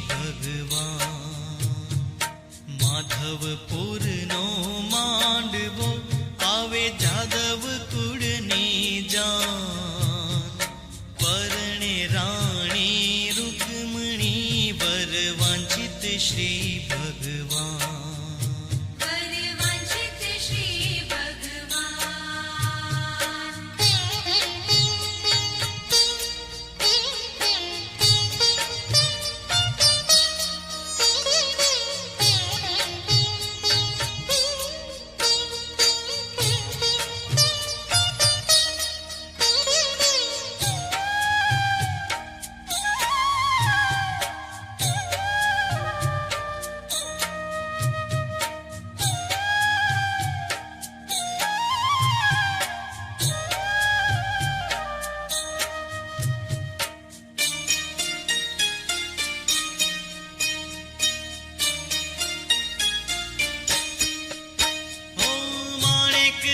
भगवान। माधवपुर नो मांडवो आवे जादव कुड़नी जान। परणे राणी रुक्मणी वर वांछित श्री भगवान।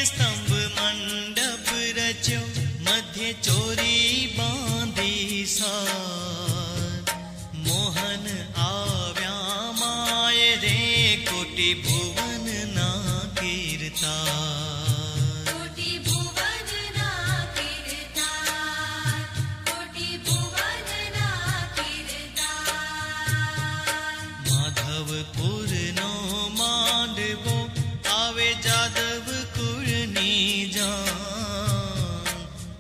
स्तंभ मंडप रच्यो मध्य चोरी बांधी सार। मोहन आव्या माय रे कोटि भुवन ना कीर्तार। कोटि भुवन ना कीर्तार, कोटि भुवन ना कीर्तार। माधवपुर नो मांडवो आवे जादव कुड़नी जान।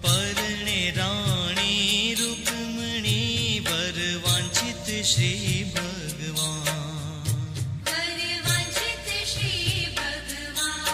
परणे राणी रुक्मणी वर वांछित श्री भगवान। वर वांछित श्री भगवान।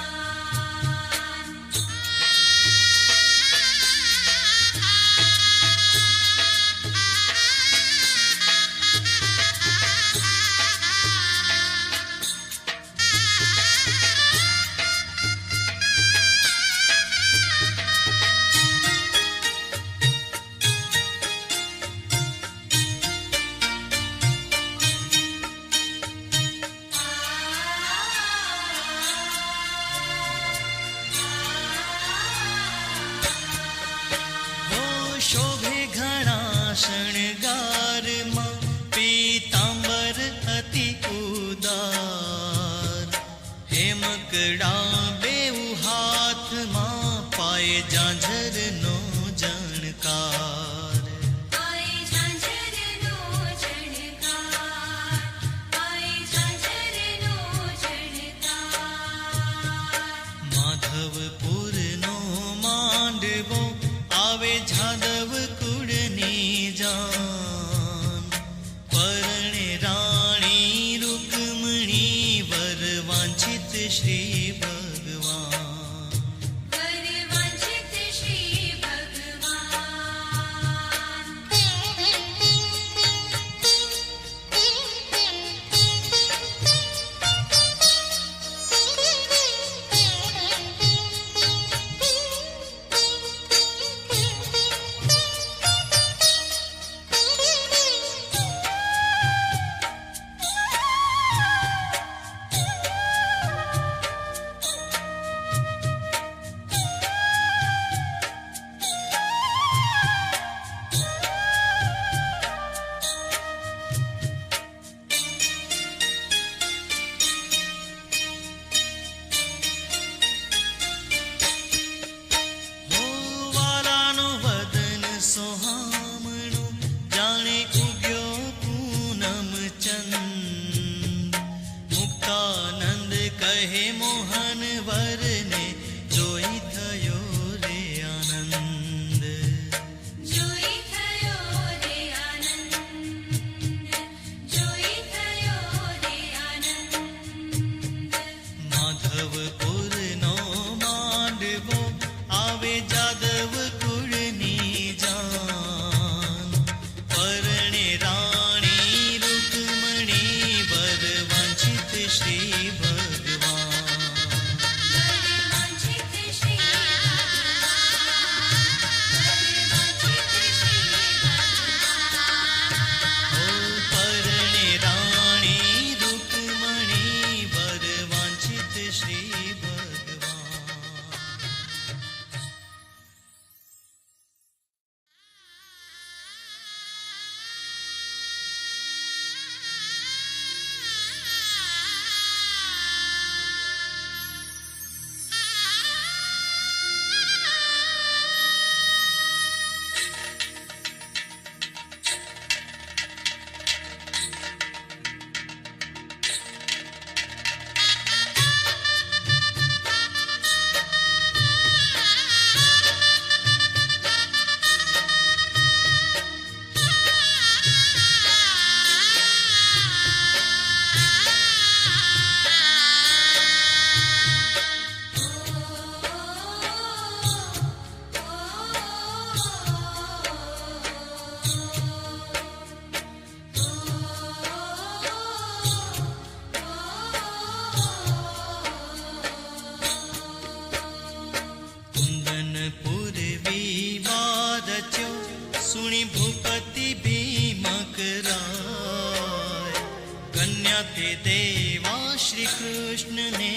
કન્યા તે દેવા શ્રી કૃષ્ણને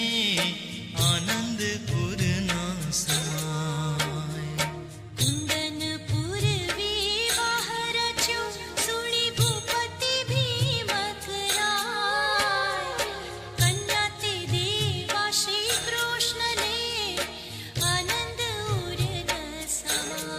આનંદપુરના સમાય. કુંદનપુર વિવાહ રચ્યો સુણી ભૂપતિ ભીમક રાય. કન્યા તે દેવા શ્રી કૃષ્ણને આનંદ ઉર સમાય.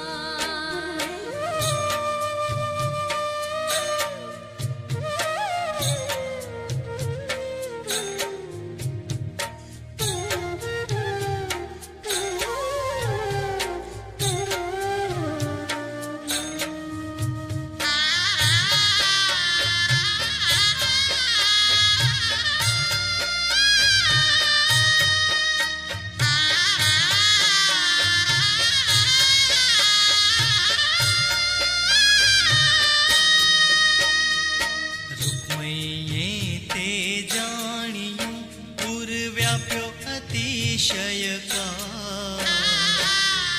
રૂકમયીએ તે જાણ્યું પુર વ્યાપ્યો અતિશય કાળ.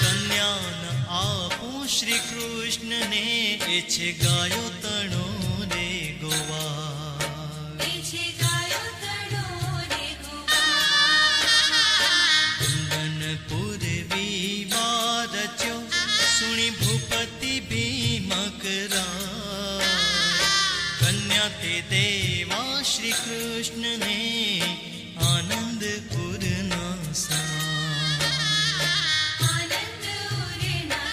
કન્યાન આપું શ્રી કૃષ્ણને એ છે ગાયો તણો રે ગોવાળ. એ છે ગાયો તળો રે ગોવાળ. કુંદનપુર વિવાહ રચ્યો સુણી ભૂપતિ ભીમક રાય. કન્યા તે દેવા શ્રી કૃષ્ણને આનંદપુરના સમાય. આનંદ ઉરના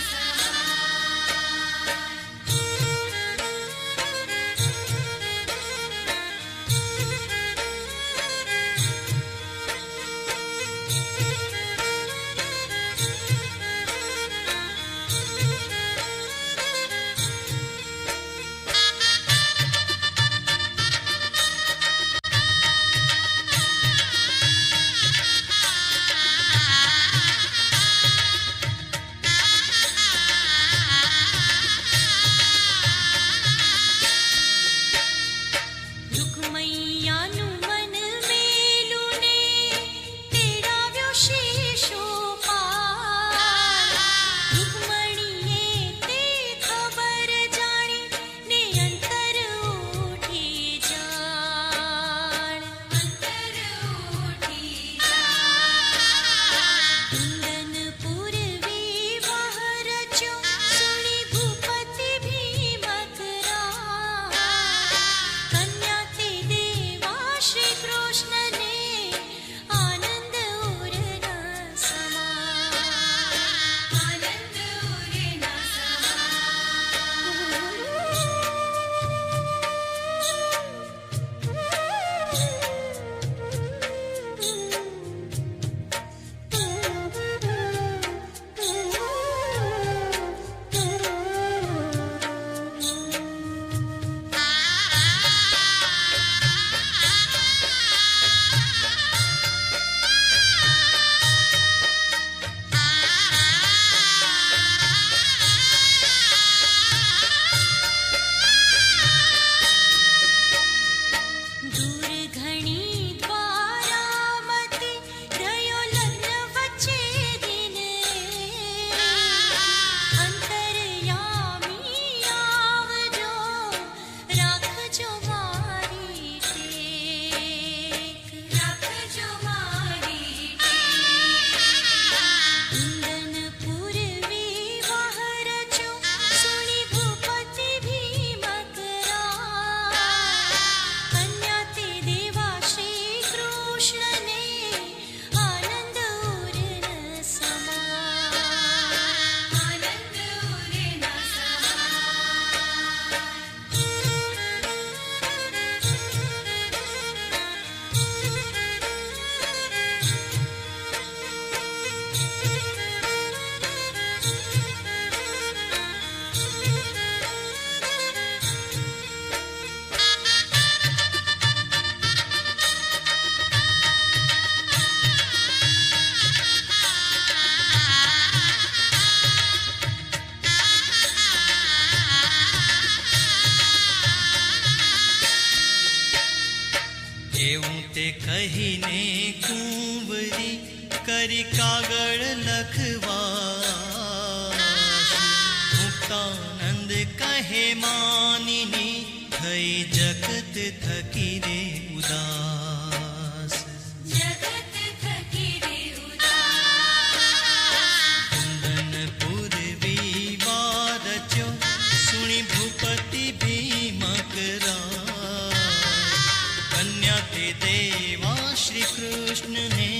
રૂકમૈયાનું મન મેલું ને તેડાવ્યો શિશોપાલ. રૂકમણીએ તે ખબર જાણી ને અંતર ઉઠી જાણ. અંતર ઉઠી જાણ. કુંદનપુર વિવાહ રચ્યો સુણી ભૂપતિ ભીમક રાય. કન્યા તે દેવા શ્રી કૃષ્ણને આનંદ ઉરના સમાય. આનંદ ઉરના દૂર ઘણી દ્વારામતી રહ્યો લગ્ન વચ્ચે દિન રે. અંતરયામી આવજો રાખજો મારી ટેક. રાખજો મારી ટેક. કુંદનપુર વિવાહ રચ્યો સુણી ભૂપતિ ભીમક રાય. કન્યા તે દેવા શ્રી કૃષ્ણને આનંદ ઉરના સમાય. આનંદ ઉરના એવું તે કહીને કુંવરી કરી કાગળ લખવા. મુક્તાનંદ કહે માનીની થઈ જગત થકી રે ઉદાસ, જગત થકી રે ઉદાસ. કુંદનપુર વિવાર રચ્યો સુણી ભૂપતિ ભીમક રાય, કન્યા તે દેવા શ્રી કૃષ્ણને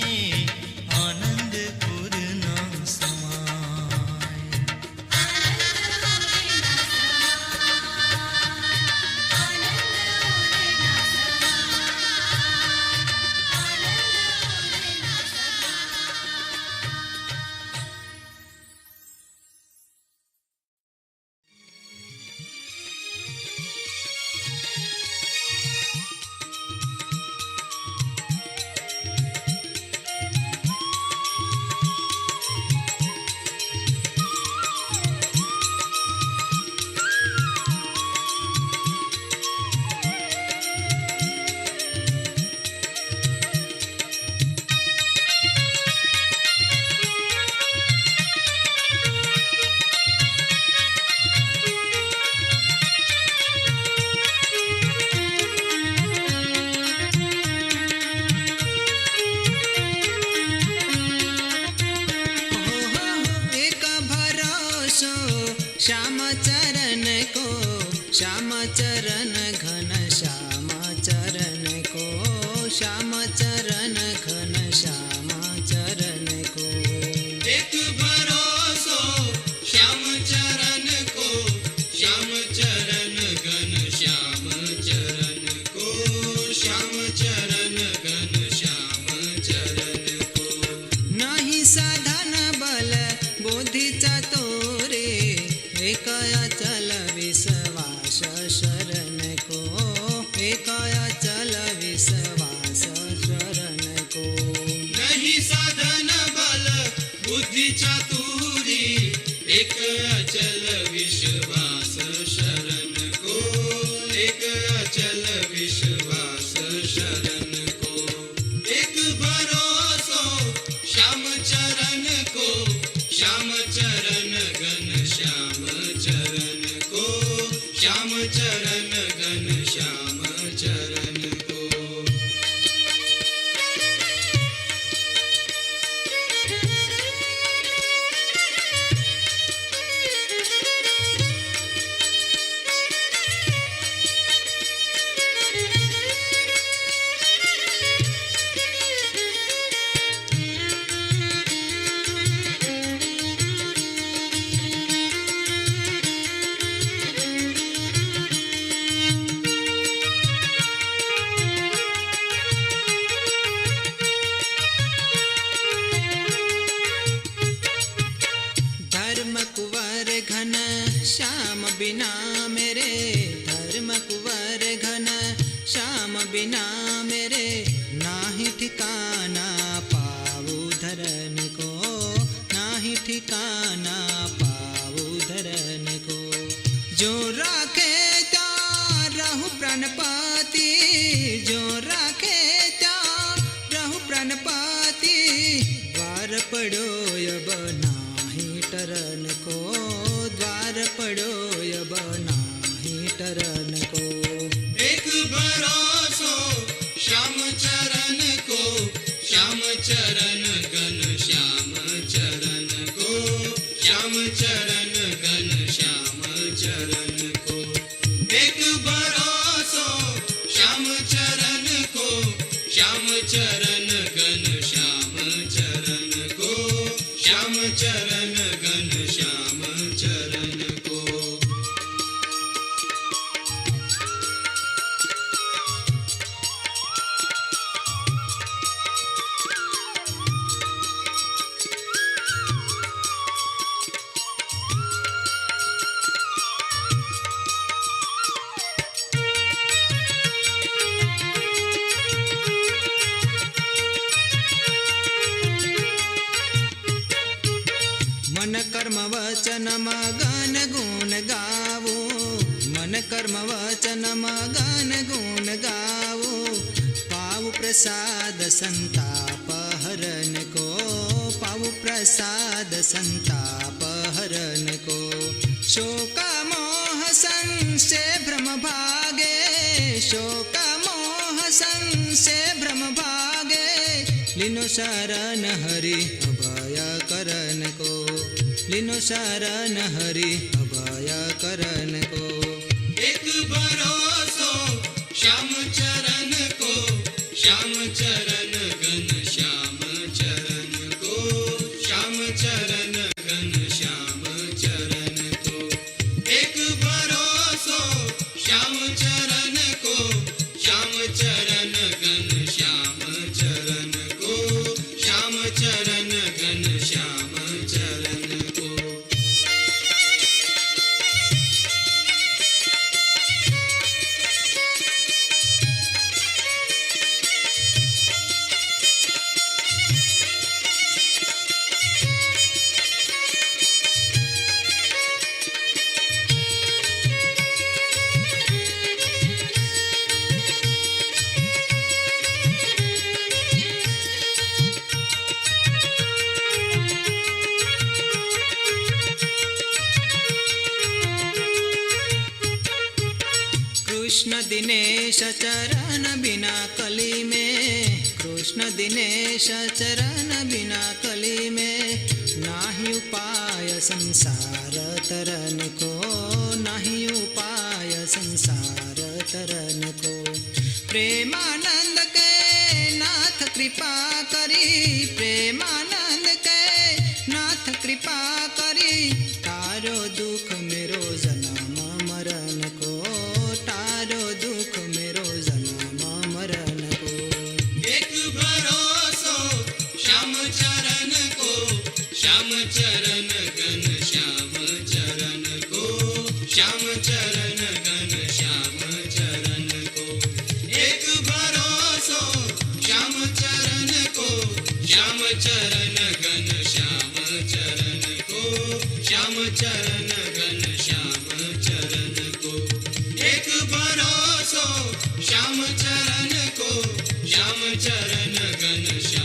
આનંદપુર ના સમાય. श्याम चरण को, श्याम चरण घन श्याम चरण को, श्याम चरण घन श्याम चरण को. एक भरोसो श्याम चरण को, श्याम चरण घन श्याम चरण को, श्याम चरण घन श्याम चरण को. नाही साधन बल बुद्धि चतुरे, एक अचल विश्वास शरण को, एक अचल विश्वास शरण को. नहीं साधन बल बुद्धि चातुरी, एक अचल विश्वास शरण को, एक अचल विश्वास शरण को. एक भरोसो श्याम चरण को, श्याम चरण घन श्याम चरण को, श्याम चरण घन श्याम चरण को. धर्म कुंवर घन श्याम बिना मेरे, धर्म कुंवर घन श्याम बिना मेरे, नाही ठिकाना पाऊ धरन को, नाही ठिकाना पाऊ धरन को. जो राखे त्या रहु प्रणपति, जो राखे त्या रहु प्रणपति, द्वार पड़ो अब नाही टरन को, द्वार पड़ो अब नाही टरन को. एक भरोसो श्याम चरण को, श्याम चरण घन श्याम चरण को, श्याम चरण घन श्याम चरण को. एक भरोसो श्याम चरण को, श्याम चरण घन श्याम चरण को, श्याम चरण घन श्याम चरण को. मन कर्म वचन मगन गुण गावो, मन कर्म वचन मगन गुण गावो. पाऊ प्रसाद संताप हरन को, पाऊ प्रसाद संताप हरन को. शोक मोह से भ्रम भागे, शोक मोह संग से भ्रम भागे, लीनो शरण हरि अभय करन को, लीनो शरण हरि अभय करन को। एक भरोसो श्याम चरण को, श्याम चरण घन श्याम चरण को, श्याम चरण घन श्याम चरण को। एक भरोसो श्याम चरण को, श्याम चरण घन श्याम चरण को, श्याम चरण घन श्याम चरण को। कृष्ण दिनेश चरण बिना कली में, कृष्ण दिनेश चरण बिना कली में, नाही उपाय संसार तरन को, नाही उपाय संसार तरन को। प्रेमानंद के नाथ कृपा करी, प्रेमानंद के नाथ कृपा करी, तारो दुख मेरो जन्म मरण को, तारो दुख मेरो जन्म मरण को। एक भरोसो श्याम चरण को, श्याम चरण घन श्याम चरण को, श्याम चरण घन श्याम चरण को। एक भरोसो श्याम चरण को, श्याम चरण घन श्याम चरण को, श्याम चरण घन श्याम चरण को। एक भरोसो श्याम चरण को, श्याम चरण घन श्याम